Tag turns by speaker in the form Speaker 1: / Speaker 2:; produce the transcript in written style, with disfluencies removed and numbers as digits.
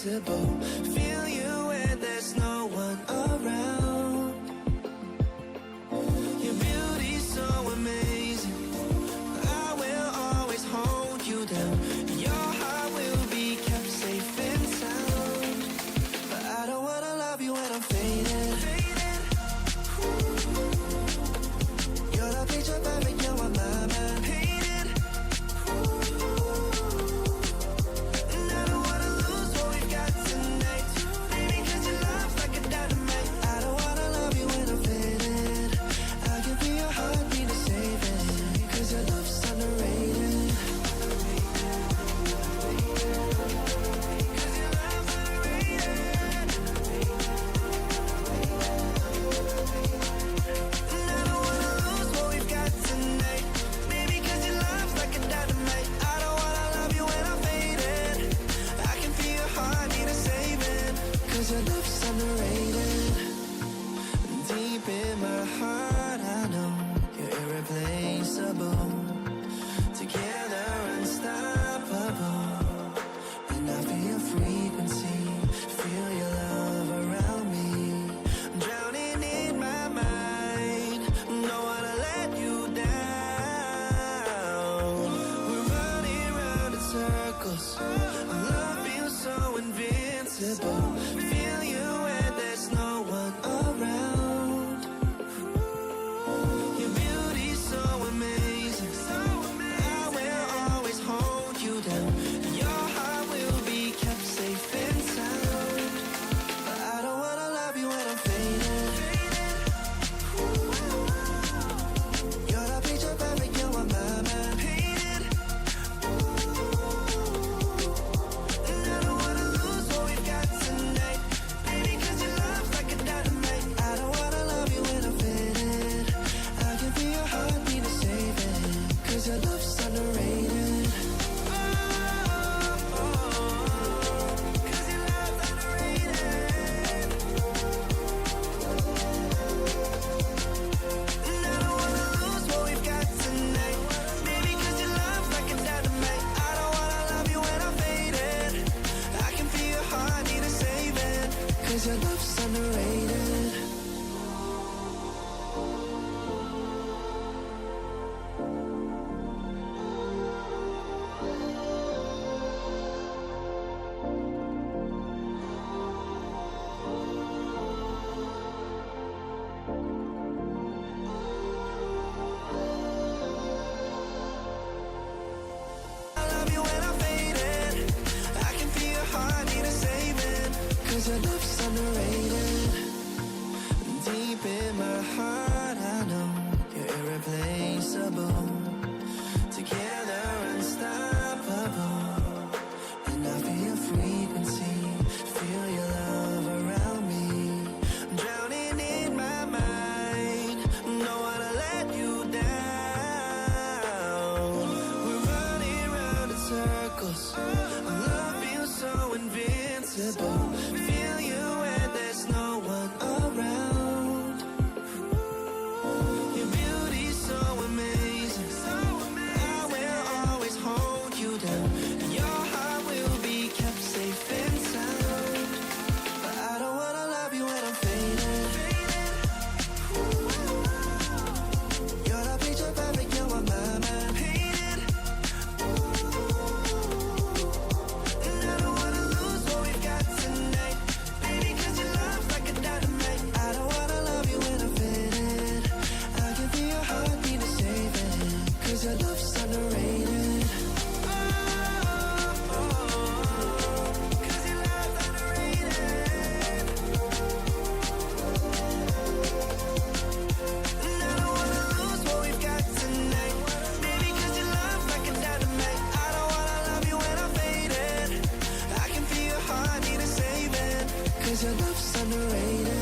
Speaker 1: invincible. Feel you when there's no one around. Your beauty's so amazing. I will always hold you down. Your heart will be kept safe and sound. But I don't wanna love you when I'm faded. You're the picture perfect, you're what my mind painted. And I don't wanna lose what we've got tonight, baby, 'cause your love's like a dynamite. I don't wanna love you when I'm faded. I can feel your heartbeat to save it, 'cause your love's underrated. Your love's underrated. Deep in my heart, I know you're irreplaceable. Together, unstoppable. And I feel your frequency, feel your love around me. I'm drowning in my mind, don't wanna let you down. We're running round in circles, our love feels so invincible. Feel you when there's no one around. Your beauty's so amazing. I will always hold you down. Your heart will be kept safe and sound. But I don't wanna love you when I'm faded. You're the picture perfect, you're what my mind painted. And I don't wanna lose what we've got tonight, baby, 'cause your love's like a dynamite. I don't wanna love you when I'm faded. I can feel your heartbeat to save it, 'cause your love's underrated. Your love's underrated. I love you when I'm faded. I can feel your heart need a saving, 'cause your love's underrated. Deep in my heart, I know you're irreplaceable. Together, unstoppable. And I feel your frequency, feel your love around me. I'm drowning in my mind, don't wanna let you down. We're running round in circles, our love feels so invincible. Feel you when there's no one around. Your beauty's so amazing. I will always hold you down. Your heart will be kept safe and sound. But I don't wanna love you when I'm faded. You're the picture perfect, you're what my mind painted. And I don't wanna lose what we've got tonight, baby, 'cause your love's like a dynamite. I don't wanna love you when I'm faded. I can feel your heartbeat to save it, 'cause your love's underrated. 'Cause your love's underrated. And I don't wanna lose what we've got tonight, baby, 'cause your love's like a dynamite. I don't wanna love you when I'm faded. I can feel your heart need a saving, 'cause your love's underrated.